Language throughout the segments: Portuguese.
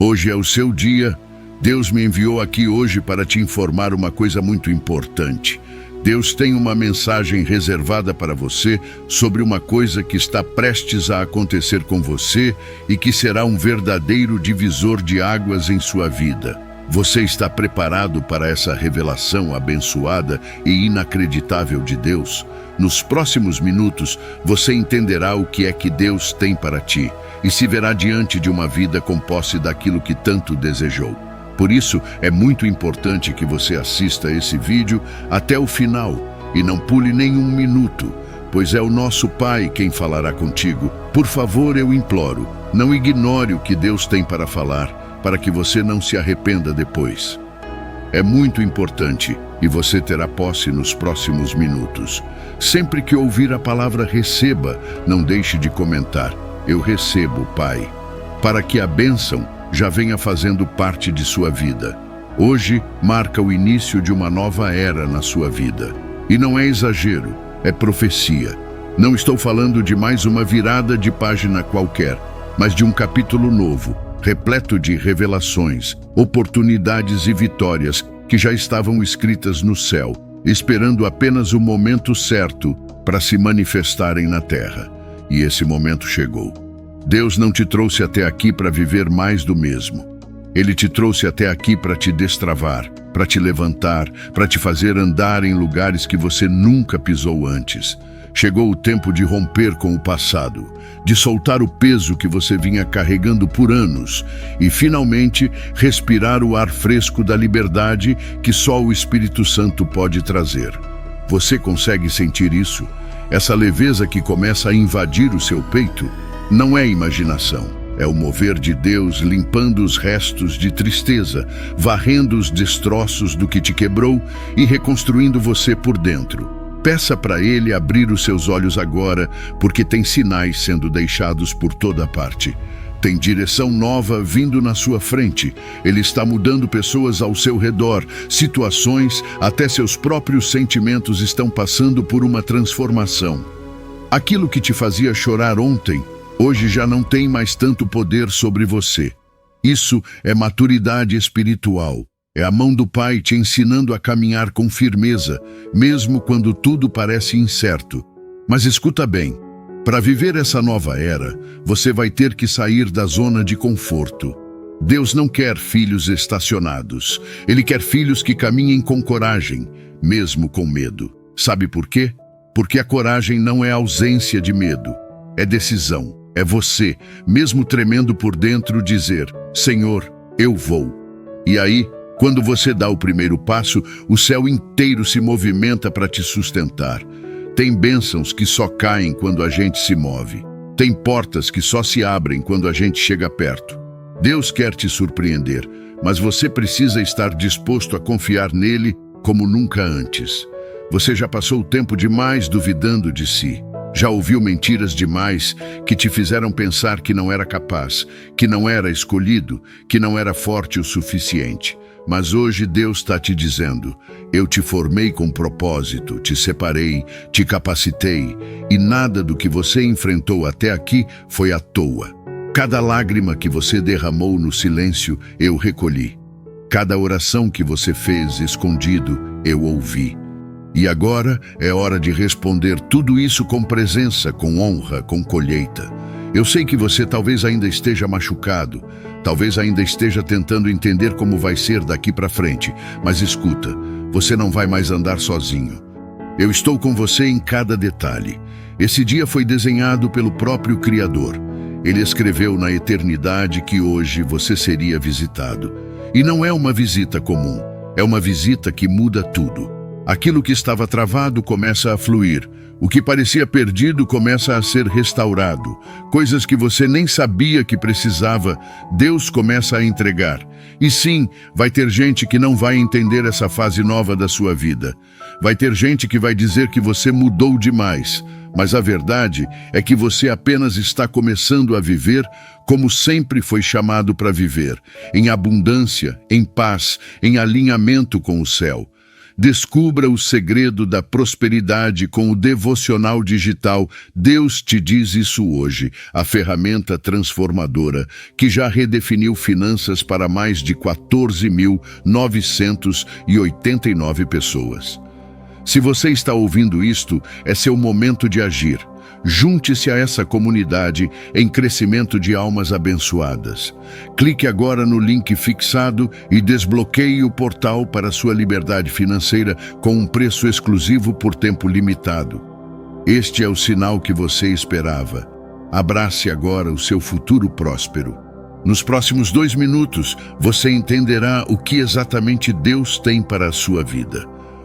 Hoje é o seu dia. Deus me enviou aqui hoje para te informar uma coisa muito importante. Deus tem uma mensagem reservada para você sobre uma coisa que está prestes a acontecer com você e que será um verdadeiro divisor de águas em sua vida. Você está preparado para essa revelação abençoada e inacreditável de Deus? Nos próximos minutos, você entenderá o que é que Deus tem para ti e se verá diante de uma vida com posse daquilo que tanto desejou. Por isso, é muito importante que você assista esse vídeo até o final e não pule nenhum minuto, pois é o nosso Pai quem falará contigo. Por favor, eu imploro, não ignore o que Deus tem para falar, para que você não se arrependa depois. É muito importante e você terá posse nos próximos minutos. Sempre que ouvir a palavra receba, não deixe de comentar: eu recebo, Pai, para que a bênção já venha fazendo parte de sua vida. Hoje marca o início de uma nova era na sua vida. E não é exagero, é profecia. Não estou falando de mais uma virada de página qualquer, mas de um capítulo novo, repleto de revelações, oportunidades e vitórias que já estavam escritas no céu, esperando apenas o momento certo para se manifestarem na terra. E esse momento chegou. Deus não te trouxe até aqui para viver mais do mesmo. Ele te trouxe até aqui para te destravar, para te levantar, para te fazer andar em lugares que você nunca pisou antes. Chegou o tempo de romper com o passado, de soltar o peso que você vinha carregando por anos e, finalmente, respirar o ar fresco da liberdade que só o Espírito Santo pode trazer. Você consegue sentir isso? Essa leveza que começa a invadir o seu peito? Não é imaginação, é o mover de Deus limpando os restos de tristeza, varrendo os destroços do que te quebrou e reconstruindo você por dentro. Peça para Ele abrir os seus olhos agora, porque tem sinais sendo deixados por toda parte. Tem direção nova vindo na sua frente. Ele está mudando pessoas ao seu redor, situações, até seus próprios sentimentos estão passando por uma transformação. Aquilo que te fazia chorar ontem, hoje já não tem mais tanto poder sobre você. Isso é maturidade espiritual. É a mão do Pai te ensinando a caminhar com firmeza, mesmo quando tudo parece incerto. Mas escuta bem, para viver essa nova era, você vai ter que sair da zona de conforto. Deus não quer filhos estacionados. Ele quer filhos que caminhem com coragem, mesmo com medo. Sabe por quê? Porque a coragem não é ausência de medo, é decisão. É você, mesmo tremendo por dentro, dizer: Senhor, eu vou. E aí, quando você dá o primeiro passo, o céu inteiro se movimenta para te sustentar. Tem bênçãos que só caem quando a gente se move. Tem portas que só se abrem quando a gente chega perto. Deus quer te surpreender, mas você precisa estar disposto a confiar nele como nunca antes. Você já passou tempo demais duvidando de si. Já ouviu mentiras demais que te fizeram pensar que não era capaz, que não era escolhido, que não era forte o suficiente. Mas hoje Deus está te dizendo: eu te formei com propósito, te separei, te capacitei, e nada do que você enfrentou até aqui foi à toa. Cada lágrima que você derramou no silêncio, eu recolhi. Cada oração que você fez escondido, eu ouvi. E agora é hora de responder tudo isso com presença, com honra, com colheita. Eu sei que você talvez ainda esteja machucado, talvez ainda esteja tentando entender como vai ser daqui para frente, mas escuta, você não vai mais andar sozinho. Eu estou com você em cada detalhe. Esse dia foi desenhado pelo próprio Criador. Ele escreveu na eternidade que hoje você seria visitado. E não é uma visita comum, é uma visita que muda tudo. Aquilo que estava travado começa a fluir. O que parecia perdido começa a ser restaurado. Coisas que você nem sabia que precisava, Deus começa a entregar. E sim, vai ter gente que não vai entender essa fase nova da sua vida. Vai ter gente que vai dizer que você mudou demais. Mas a verdade é que você apenas está começando a viver como sempre foi chamado para viver. Em abundância, em paz, em alinhamento com o céu. Descubra o segredo da prosperidade com o Devocional Digital Deus Te Diz Isso Hoje, a ferramenta transformadora que já redefiniu finanças para mais de 14.989 pessoas. Se você está ouvindo isto, é seu momento de agir. Junte-se a essa comunidade em crescimento de almas abençoadas. Clique agora no link fixado e desbloqueie o portal para sua liberdade financeira com um preço exclusivo por tempo limitado. Este é o sinal que você esperava. Abrace agora o seu futuro próspero. Nos próximos 2 minutos, você entenderá o que exatamente Deus tem para a sua vida.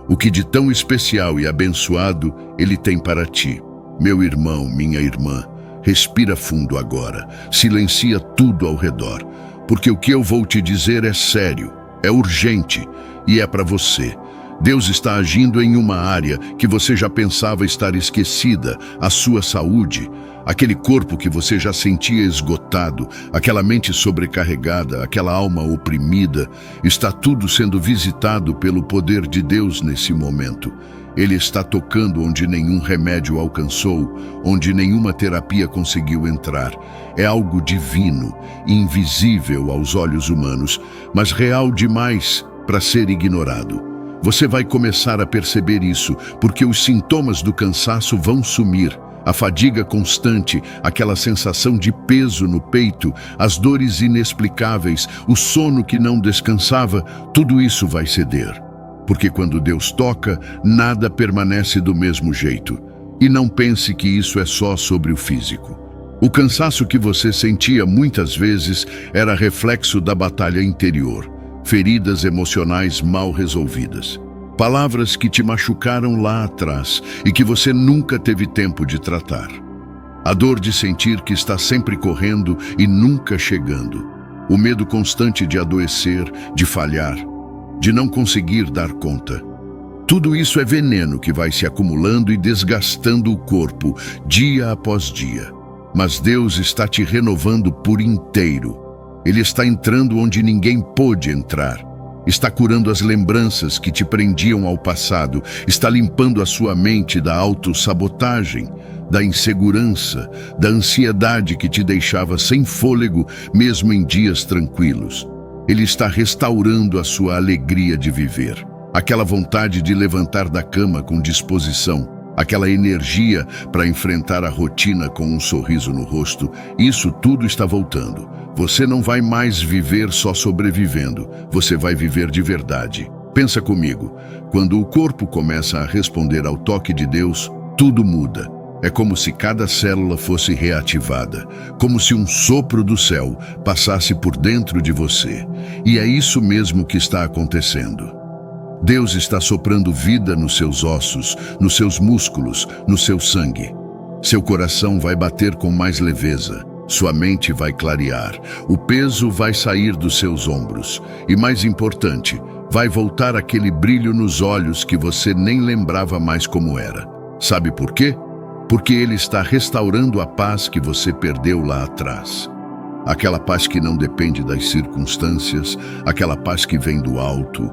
O que de tão especial e abençoado Ele tem para ti. Meu irmão, minha irmã, respira fundo agora, silencia tudo ao redor, porque o que eu vou te dizer é sério, é urgente e é para você. Deus está agindo em uma área que você já pensava estar esquecida, a sua saúde, aquele corpo que você já sentia esgotado, aquela mente sobrecarregada, aquela alma oprimida, está tudo sendo visitado pelo poder de Deus nesse momento. Ele está tocando onde nenhum remédio alcançou, onde nenhuma terapia conseguiu entrar. É algo divino, invisível aos olhos humanos, mas real demais para ser ignorado. Você vai começar a perceber isso, porque os sintomas do cansaço vão sumir. A fadiga constante, aquela sensação de peso no peito, as dores inexplicáveis, o sono que não descansava, tudo isso vai ceder. Porque quando Deus toca, nada permanece do mesmo jeito. E não pense que isso é só sobre o físico. O cansaço que você sentia muitas vezes era reflexo da batalha interior, feridas emocionais mal resolvidas. Palavras que te machucaram lá atrás e que você nunca teve tempo de tratar. A dor de sentir que está sempre correndo e nunca chegando. O medo constante de adoecer, de falhar, de não conseguir dar conta. Tudo isso é veneno que vai se acumulando e desgastando o corpo, dia após dia. Mas Deus está te renovando por inteiro. Ele está entrando onde ninguém pôde entrar. Está curando as lembranças que te prendiam ao passado. Está limpando a sua mente da autossabotagem, da insegurança, da ansiedade que te deixava sem fôlego, mesmo em dias tranquilos. Ele está restaurando a sua alegria de viver, aquela vontade de levantar da cama com disposição, aquela energia para enfrentar a rotina com um sorriso no rosto. Isso tudo está voltando. Você não vai mais viver só sobrevivendo, você vai viver de verdade. Pensa comigo, quando o corpo começa a responder ao toque de Deus, tudo muda. É como se cada célula fosse reativada, como se um sopro do céu passasse por dentro de você. E é isso mesmo que está acontecendo. Deus está soprando vida nos seus ossos, nos seus músculos, no seu sangue. Seu coração vai bater com mais leveza, sua mente vai clarear, o peso vai sair dos seus ombros. E mais importante, vai voltar aquele brilho nos olhos que você nem lembrava mais como era. Sabe por quê? Porque Ele está restaurando a paz que você perdeu lá atrás. Aquela paz que não depende das circunstâncias, aquela paz que vem do alto,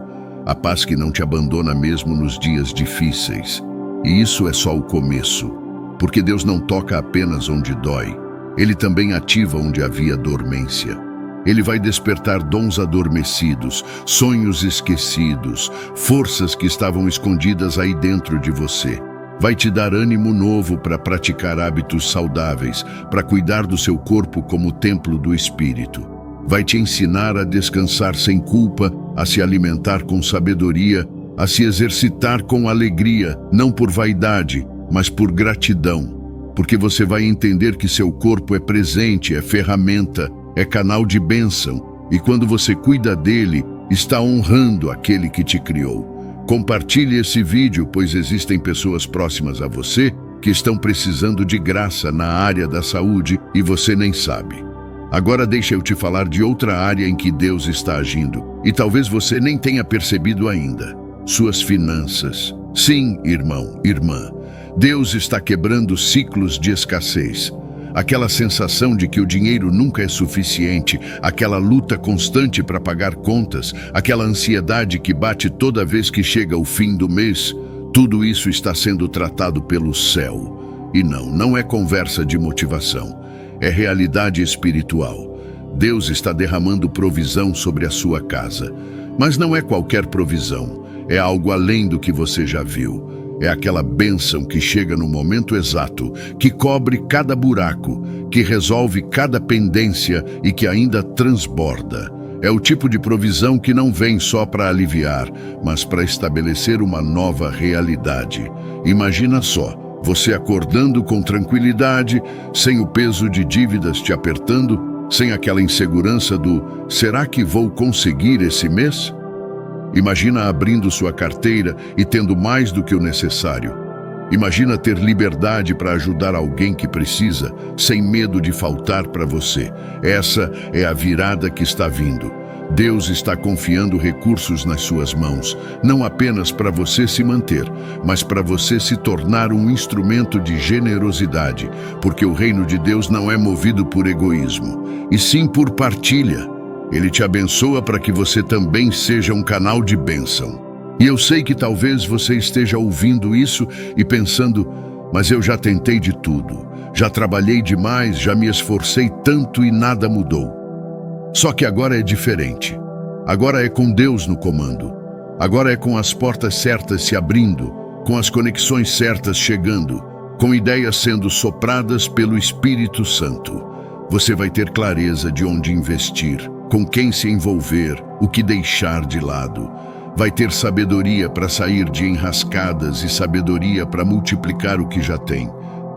a paz que não te abandona mesmo nos dias difíceis. E isso é só o começo, porque Deus não toca apenas onde dói, Ele também ativa onde havia dormência. Ele vai despertar dons adormecidos, sonhos esquecidos, forças que estavam escondidas aí dentro de você. Vai te dar ânimo novo para praticar hábitos saudáveis, para cuidar do seu corpo como templo do Espírito. Vai te ensinar a descansar sem culpa, a se alimentar com sabedoria, a se exercitar com alegria, não por vaidade, mas por gratidão. Porque você vai entender que seu corpo é presente, é ferramenta, é canal de bênção, e quando você cuida dele, está honrando aquele que te criou. Compartilhe esse vídeo, pois existem pessoas próximas a você que estão precisando de graça na área da saúde e você nem sabe. Agora deixa eu te falar de outra área em que Deus está agindo e talvez você nem tenha percebido ainda. Suas finanças. Sim, irmão, irmã, Deus está quebrando ciclos de escassez. aquela sensação de que o dinheiro nunca é suficiente, aquela luta constante para pagar contas, aquela ansiedade que bate toda vez que chega o fim do mês, tudo isso está sendo tratado pelo céu. E não é conversa de motivação, é realidade espiritual. Deus está derramando provisão sobre a sua casa, mas não é qualquer provisão, é algo além do que você já viu. É aquela bênção que chega no momento exato, que cobre cada buraco, que resolve cada pendência e que ainda transborda. É o tipo de provisão que não vem só para aliviar, mas para estabelecer uma nova realidade. Imagina só, você acordando com tranquilidade, sem o peso de dívidas te apertando, sem aquela insegurança do "será que vou conseguir esse mês?" Imagina abrindo sua carteira e tendo mais do que o necessário. Imagina ter liberdade para ajudar alguém que precisa, sem medo de faltar para você. Essa é a virada que está vindo. Deus está confiando recursos nas suas mãos, não apenas para você se manter, mas para você se tornar um instrumento de generosidade, porque o reino de Deus não é movido por egoísmo, e sim por partilha. Ele te abençoa para que você também seja um canal de bênção. E eu sei que talvez você esteja ouvindo isso e pensando, mas eu já tentei de tudo, já trabalhei demais, já me esforcei tanto e nada mudou. Só que agora é diferente. Agora é com Deus no comando. Agora é com as portas certas se abrindo, com as conexões certas chegando, com ideias sendo sopradas pelo Espírito Santo. Você vai ter clareza de onde investir, com quem se envolver, o que deixar de lado. Vai ter sabedoria para sair de enrascadas e sabedoria para multiplicar o que já tem.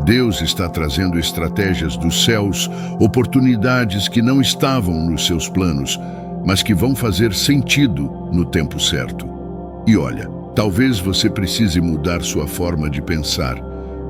Deus está trazendo estratégias dos céus, oportunidades que não estavam nos seus planos, mas que vão fazer sentido no tempo certo. E olha, talvez você precise mudar sua forma de pensar,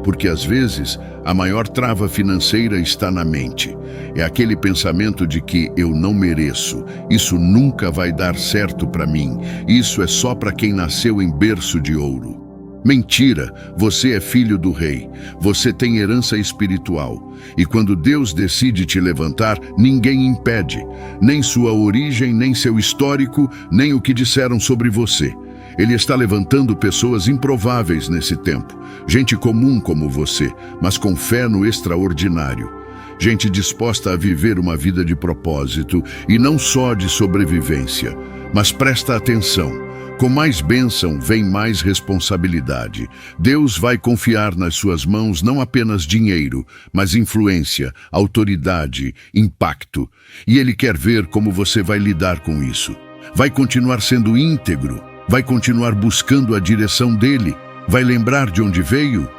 porque às vezes a maior trava financeira está na mente. É aquele pensamento de que eu não mereço, isso nunca vai dar certo para mim, isso é só para quem nasceu em berço de ouro. Mentira, você é filho do rei, você tem herança espiritual, e quando Deus decide te levantar, ninguém impede, nem sua origem, nem seu histórico, nem o que disseram sobre você. Ele está levantando pessoas improváveis nesse tempo, gente comum como você, mas com fé no extraordinário. Gente disposta a viver uma vida de propósito e não só de sobrevivência. Mas presta atenção, com mais bênção vem mais responsabilidade. Deus vai confiar nas suas mãos não apenas dinheiro, mas influência, autoridade, impacto. E Ele quer ver como você vai lidar com isso. Vai continuar sendo íntegro? Vai continuar buscando a direção dele? Vai lembrar de onde veio?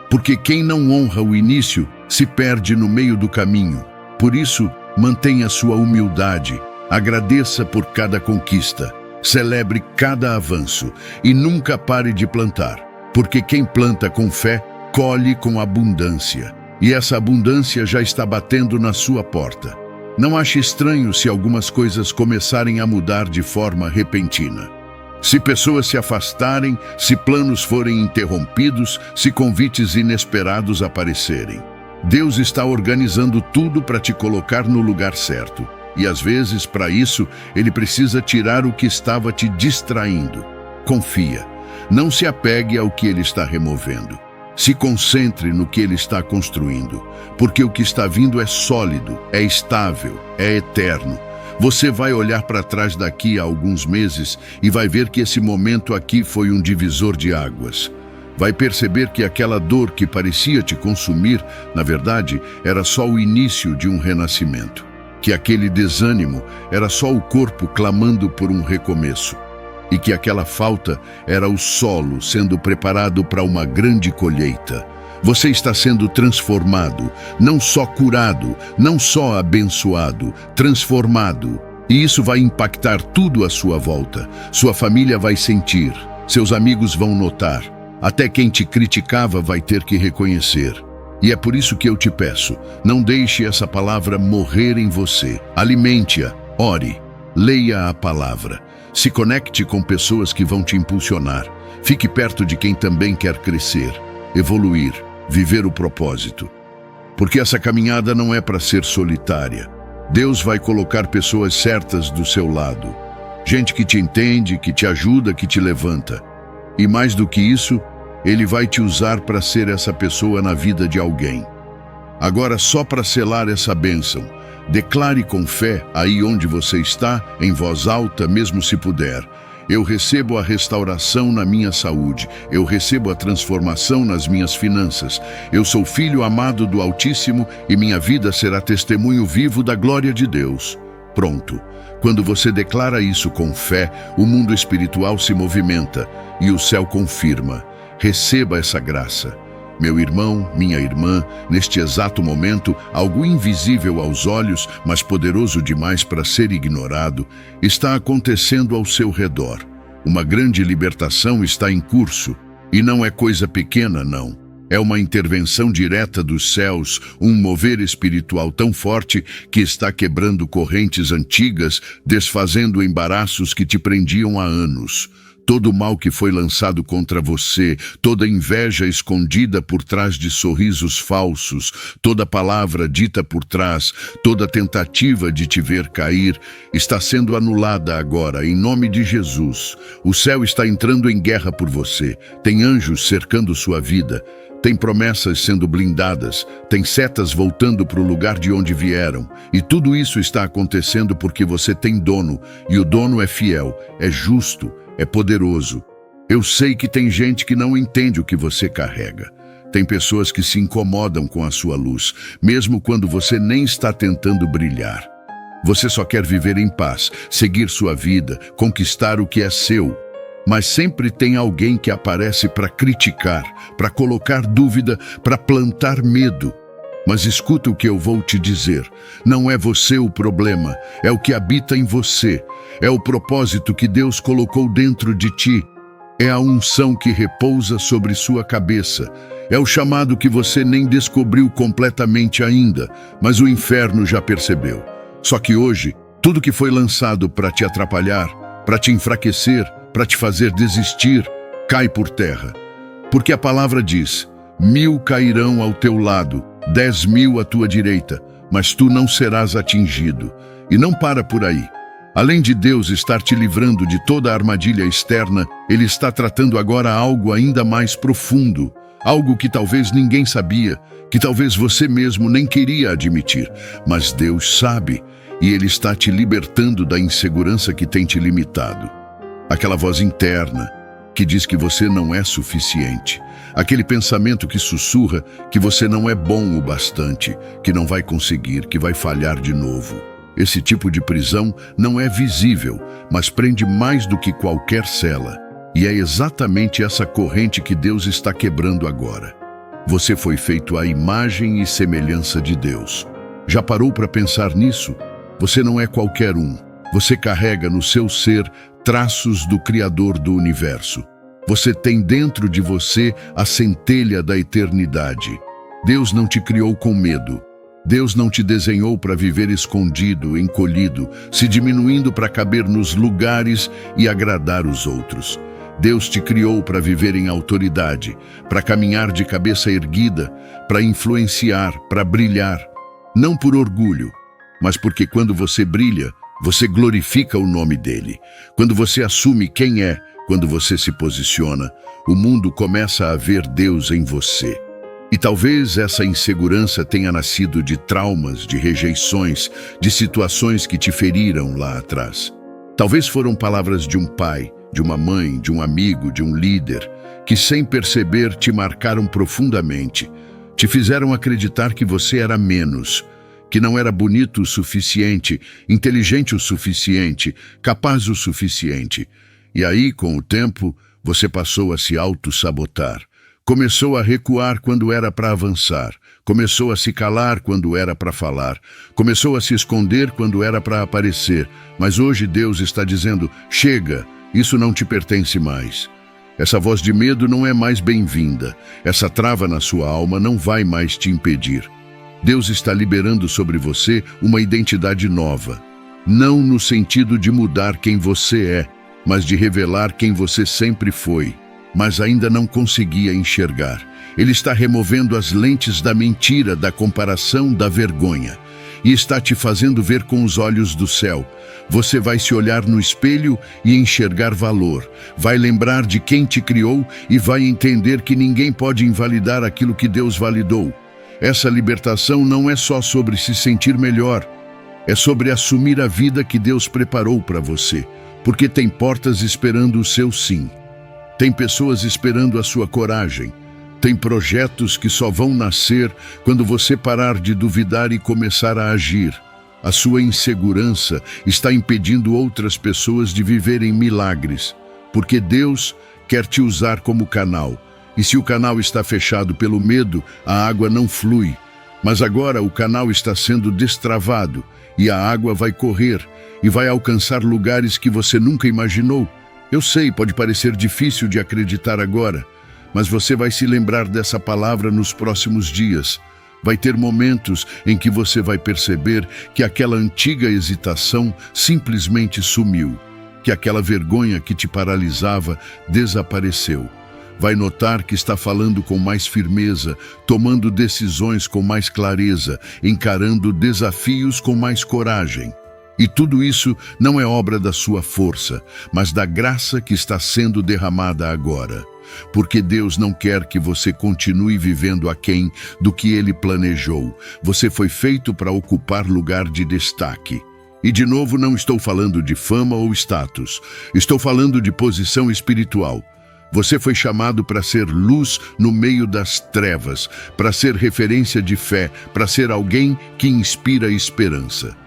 Porque quem não honra o início se perde no meio do caminho. Por isso, mantenha sua humildade, agradeça por cada conquista, celebre cada avanço e nunca pare de plantar. Porque quem planta com fé, colhe com abundância. E essa abundância já está batendo na sua porta. Não ache estranho se algumas coisas começarem a mudar de forma repentina. Se pessoas se afastarem, se planos forem interrompidos, se convites inesperados aparecerem. Deus está organizando tudo para te colocar no lugar certo. E às vezes, para isso, Ele precisa tirar o que estava te distraindo. Confia. Não se apegue ao que Ele está removendo. Se concentre no que Ele está construindo, porque o que está vindo é sólido, é estável, é eterno. Você vai olhar para trás daqui a alguns meses e vai ver que esse momento aqui foi um divisor de águas. Vai perceber que aquela dor que parecia te consumir, na verdade, era só o início de um renascimento. Que aquele desânimo era só o corpo clamando por um recomeço. E que aquela falta era o solo sendo preparado para uma grande colheita. Você está sendo transformado, não só curado, não só abençoado, transformado. E isso vai impactar tudo à sua volta. Sua família vai sentir, seus amigos vão notar. Até quem te criticava vai ter que reconhecer. E é por isso que eu te peço, não deixe essa palavra morrer em você. Alimente-a, ore, leia a palavra. Se conecte com pessoas que vão te impulsionar. Fique perto de quem também quer crescer, evoluir, viver o propósito. porque essa caminhada não é para ser solitária. Deus vai colocar pessoas certas do seu lado. Gente que te entende, que te ajuda, que te levanta. E mais do que isso, Ele vai te usar para ser essa pessoa na vida de alguém. Agora, só para selar essa bênção, declare com fé, aí onde você está, em voz alta, mesmo se puder: eu recebo a restauração na minha saúde, eu recebo a transformação nas minhas finanças, eu sou filho amado do Altíssimo e minha vida será testemunho vivo da glória de Deus. Pronto. Quando você declara isso com fé, o mundo espiritual se movimenta e o céu confirma. Receba essa graça. Meu irmão, minha irmã, neste exato momento, algo invisível aos olhos, mas poderoso demais para ser ignorado, está acontecendo ao seu redor. Uma grande libertação está em curso. E não é coisa pequena, não. É uma intervenção direta dos céus, um mover espiritual tão forte que está quebrando correntes antigas, desfazendo embaraços que te prendiam há anos. Todo o mal que foi lançado contra você, toda inveja escondida por trás de sorrisos falsos, toda palavra dita por trás, toda tentativa de te ver cair, está sendo anulada agora, em nome de Jesus. O céu está entrando em guerra por você. Tem anjos cercando sua vida. Tem promessas sendo blindadas, tem setas voltando para o lugar de onde vieram. E tudo isso está acontecendo porque você tem dono, e o dono é fiel, é justo, é poderoso. Eu sei que tem gente que não entende o que você carrega. Tem pessoas que se incomodam com a sua luz, mesmo quando você nem está tentando brilhar. Você só quer viver em paz, seguir sua vida, conquistar o que é seu. Mas sempre tem alguém que aparece para criticar, para colocar dúvida, para plantar medo. Mas escuta o que eu vou te dizer. Não é você o problema, é o que habita em você. É o propósito que Deus colocou dentro de ti. É a unção que repousa sobre sua cabeça. É o chamado que você nem descobriu completamente ainda, mas o inferno já percebeu. Só que hoje, tudo que foi lançado para te atrapalhar, para te enfraquecer, para te fazer desistir, cai por terra. Porque a palavra diz: 1000 cairão ao teu lado, 10.000 à tua direita, mas tu não serás atingido. E não para por aí. Além de Deus estar te livrando de toda a armadilha externa, Ele está tratando agora algo ainda mais profundo, algo que talvez ninguém sabia, que talvez você mesmo nem queria admitir, mas Deus sabe, e Ele está te libertando da insegurança que tem te limitado. Aquela voz interna que diz que você não é suficiente, aquele pensamento que sussurra que você não é bom o bastante, que não vai conseguir, que vai falhar de novo. Esse tipo de prisão não é visível, mas prende mais do que qualquer cela. E é exatamente essa corrente que Deus está quebrando agora. Você foi feito à imagem e semelhança de Deus. Já parou para pensar nisso? Você não é qualquer um. Você carrega no seu ser traços do Criador do universo. Você tem dentro de você a centelha da eternidade. Deus não te criou com medo. Deus não te desenhou para viver escondido, encolhido, se diminuindo para caber nos lugares e agradar os outros. Deus te criou para viver em autoridade, para caminhar de cabeça erguida, para influenciar, para brilhar. Não por orgulho, mas porque quando você brilha, você glorifica o nome dele. Quando você assume quem é, quando você se posiciona, o mundo começa a ver Deus em você. E talvez essa insegurança tenha nascido de traumas, de rejeições, de situações que te feriram lá atrás. Talvez foram palavras de um pai, de uma mãe, de um amigo, de um líder, que sem perceber te marcaram profundamente, te fizeram acreditar que você era menos, que não era bonito o suficiente, inteligente o suficiente, capaz o suficiente. E aí, com o tempo, você passou a se auto-sabotar. Começou a recuar quando era para avançar. Começou a se calar quando era para falar. Começou a se esconder quando era para aparecer. Mas hoje Deus está dizendo: chega, isso não te pertence mais. Essa voz de medo não é mais bem-vinda. Essa trava na sua alma não vai mais te impedir. Deus está liberando sobre você uma identidade nova. Não no sentido de mudar quem você é, mas de revelar quem você sempre foi. mas ainda não conseguia enxergar. Ele está removendo as lentes da mentira, da comparação, da vergonha. E está te fazendo ver com os olhos do céu. Você vai se olhar no espelho e enxergar valor. Vai lembrar de quem te criou e vai entender que ninguém pode invalidar aquilo que Deus validou. Essa libertação não é só sobre se sentir melhor. É sobre assumir a vida que Deus preparou para você. Porque tem portas esperando o seu sim. Tem pessoas esperando a sua coragem. Tem projetos que só vão nascer quando você parar de duvidar e começar a agir. A sua insegurança está impedindo outras pessoas de viverem milagres, porque Deus quer te usar como canal. E se o canal está fechado pelo medo, a água não flui. Mas agora o canal está sendo destravado e a água vai correr e vai alcançar lugares que você nunca imaginou. Eu sei, pode parecer difícil de acreditar agora, mas você vai se lembrar dessa palavra nos próximos dias. Vai ter momentos em que você vai perceber que aquela antiga hesitação simplesmente sumiu, que aquela vergonha que te paralisava desapareceu. Vai notar que está falando com mais firmeza, tomando decisões com mais clareza, encarando desafios com mais coragem. E tudo isso não é obra da sua força, mas da graça que está sendo derramada agora. Porque Deus não quer que você continue vivendo aquém do que Ele planejou. Você foi feito para ocupar lugar de destaque. E de novo não estou falando de fama ou status. Estou falando de posição espiritual. Você foi chamado para ser luz no meio das trevas, para ser referência de fé, para ser alguém que inspira esperança.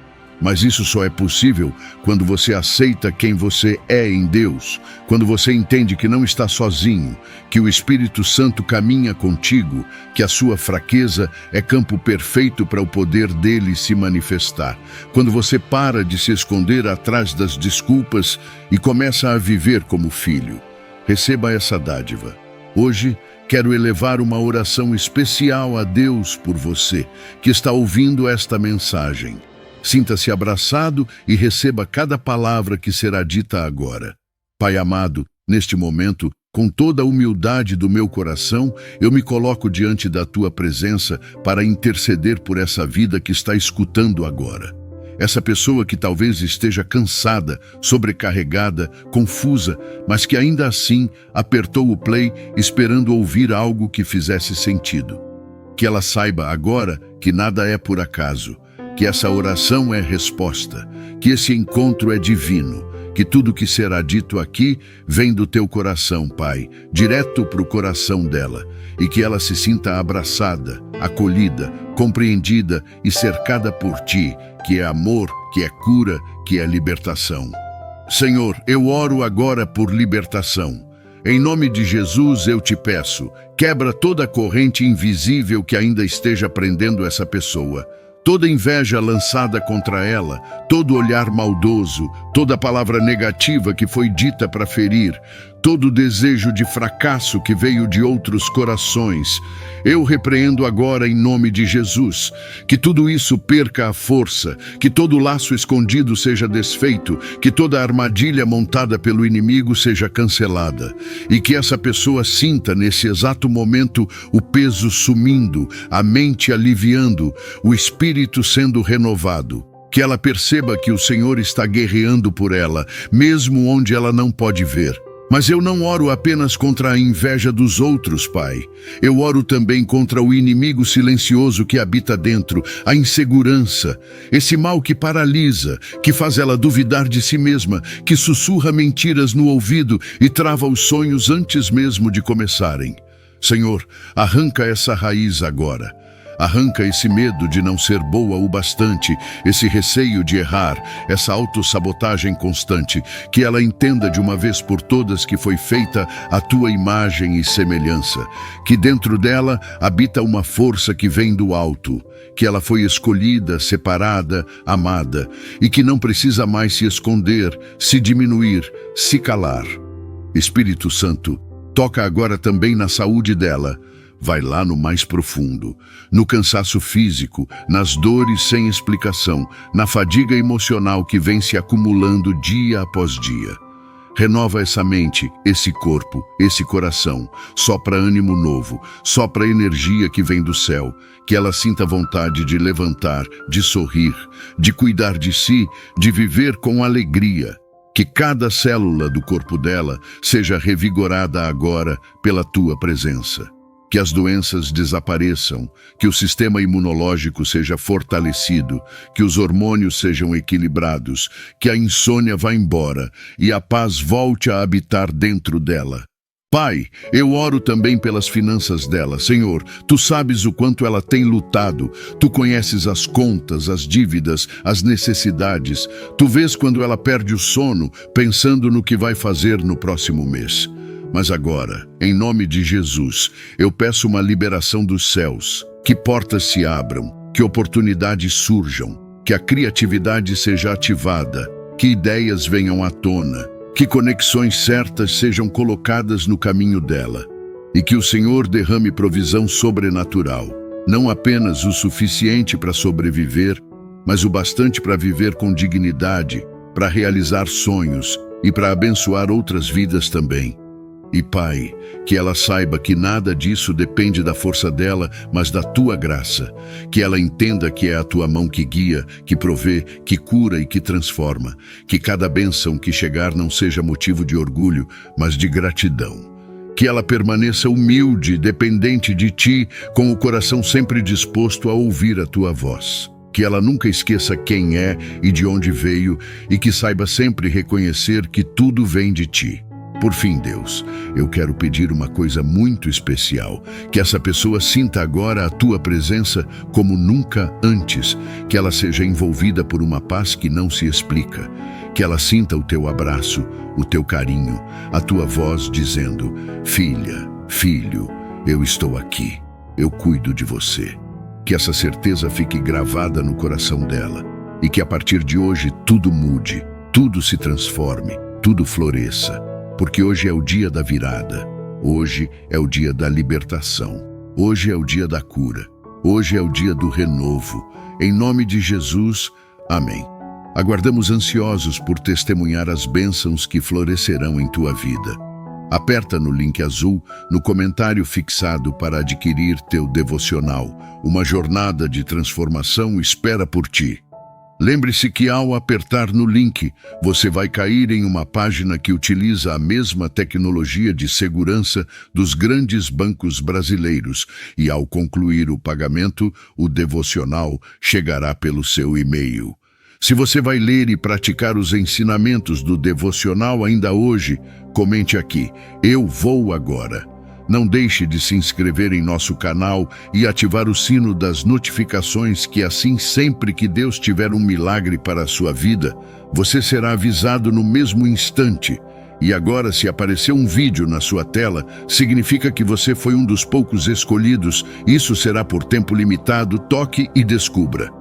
Mas isso só é possível quando você aceita quem você é em Deus, quando você entende que não está sozinho, que o Espírito Santo caminha contigo, que a sua fraqueza é campo perfeito para o poder dele se manifestar. Quando você para de se esconder atrás das desculpas e começa a viver como filho. Receba essa dádiva. Hoje, quero elevar uma oração especial a Deus por você, que está ouvindo esta mensagem. Sinta-se abraçado e receba cada palavra que será dita agora. Pai amado, neste momento, com toda a humildade do meu coração, eu me coloco diante da Tua presença para interceder por essa vida que está escutando agora. Essa pessoa que talvez esteja cansada, sobrecarregada, confusa, mas que ainda assim apertou o play esperando ouvir algo que fizesse sentido. Que ela saiba agora que nada é por acaso, que essa oração é resposta, que esse encontro é divino, que tudo que será dito aqui vem do teu coração, Pai, direto para o coração dela, e que ela se sinta abraçada, acolhida, compreendida e cercada por ti, que é amor, que é cura, que é libertação. Senhor, eu oro agora por libertação. Em nome de Jesus eu te peço, quebra toda a corrente invisível que ainda esteja prendendo essa pessoa. Toda inveja lançada contra ela, todo olhar maldoso, toda palavra negativa que foi dita para ferir, todo desejo de fracasso que veio de outros corações, eu repreendo agora em nome de Jesus. Que tudo isso perca a força, que todo laço escondido seja desfeito, que toda armadilha montada pelo inimigo seja cancelada, e que essa pessoa sinta nesse exato momento o peso sumindo, a mente aliviando, o espírito sendo renovado. Que ela perceba que o Senhor está guerreando por ela, mesmo onde ela não pode ver. Mas eu não oro apenas contra a inveja dos outros, Pai. Eu oro também contra o inimigo silencioso que habita dentro, a insegurança, esse mal que paralisa, que faz ela duvidar de si mesma, que sussurra mentiras no ouvido e trava os sonhos antes mesmo de começarem. Senhor, arranca essa raiz agora. Arranca esse medo de não ser boa o bastante, esse receio de errar, essa autossabotagem constante, que ela entenda de uma vez por todas que foi feita a tua imagem e semelhança, que dentro dela habita uma força que vem do alto, que ela foi escolhida, separada, amada, e que não precisa mais se esconder, se diminuir, se calar. Espírito Santo, toca agora também na saúde dela. Vai lá no mais profundo, no cansaço físico, nas dores sem explicação, na fadiga emocional que vem se acumulando dia após dia. renova essa mente, esse corpo, esse coração. Sopra ânimo novo, sopra energia que vem do céu. Que ela sinta vontade de levantar, de sorrir, de cuidar de si, de viver com alegria. Que cada célula do corpo dela seja revigorada agora pela tua presença. Que as doenças desapareçam, que o sistema imunológico seja fortalecido, que os hormônios sejam equilibrados, que a insônia vá embora e a paz volte a habitar dentro dela. Pai, eu oro também pelas finanças dela. Senhor, Tu sabes o quanto ela tem lutado. Tu conheces as contas, as dívidas, as necessidades. Tu vês quando ela perde o sono, pensando no que vai fazer no próximo mês. Mas agora, em nome de Jesus, eu peço uma liberação dos céus, que portas se abram, que oportunidades surjam, que a criatividade seja ativada, que ideias venham à tona, que conexões certas sejam colocadas no caminho dela, e que o Senhor derrame provisão sobrenatural, não apenas o suficiente para sobreviver, mas o bastante para viver com dignidade, para realizar sonhos e para abençoar outras vidas também. E Pai, que ela saiba que nada disso depende da força dela, mas da Tua graça. Que ela entenda que é a Tua mão que guia, que provê, que cura e que transforma. Que cada bênção que chegar não seja motivo de orgulho, mas de gratidão. Que ela permaneça humilde, dependente de Ti, com o coração sempre disposto a ouvir a Tua voz. Que ela nunca esqueça quem é e de onde veio, e que saiba sempre reconhecer que tudo vem de Ti. Por fim, Deus, eu quero pedir uma coisa muito especial, que essa pessoa sinta agora a Tua presença como nunca antes, que ela seja envolvida por uma paz que não se explica, que ela sinta o Teu abraço, o Teu carinho, a Tua voz dizendo: filha, filho, eu estou aqui, eu cuido de você. Que essa certeza fique gravada no coração dela e que a partir de hoje tudo mude, tudo se transforme, tudo floresça. Porque hoje é o dia da virada, hoje é o dia da libertação, hoje é o dia da cura, hoje é o dia do renovo. Em nome de Jesus, amém. Aguardamos ansiosos por testemunhar as bênçãos que florescerão em tua vida. Aperta no link azul no comentário fixado para adquirir teu devocional. Uma jornada de transformação espera por ti. Lembre-se que ao apertar no link, você vai cair em uma página que utiliza a mesma tecnologia de segurança dos grandes bancos brasileiros e ao concluir o pagamento, o devocional chegará pelo seu e-mail. Se você vai ler e praticar os ensinamentos do devocional ainda hoje, comente aqui: eu vou agora. Não deixe de se inscrever em nosso canal e ativar o sino das notificações, que assim sempre que Deus tiver um milagre para a sua vida, você será avisado no mesmo instante. E agora, se aparecer um vídeo na sua tela, significa que você foi um dos poucos escolhidos. Isso será por tempo limitado. Toque e descubra.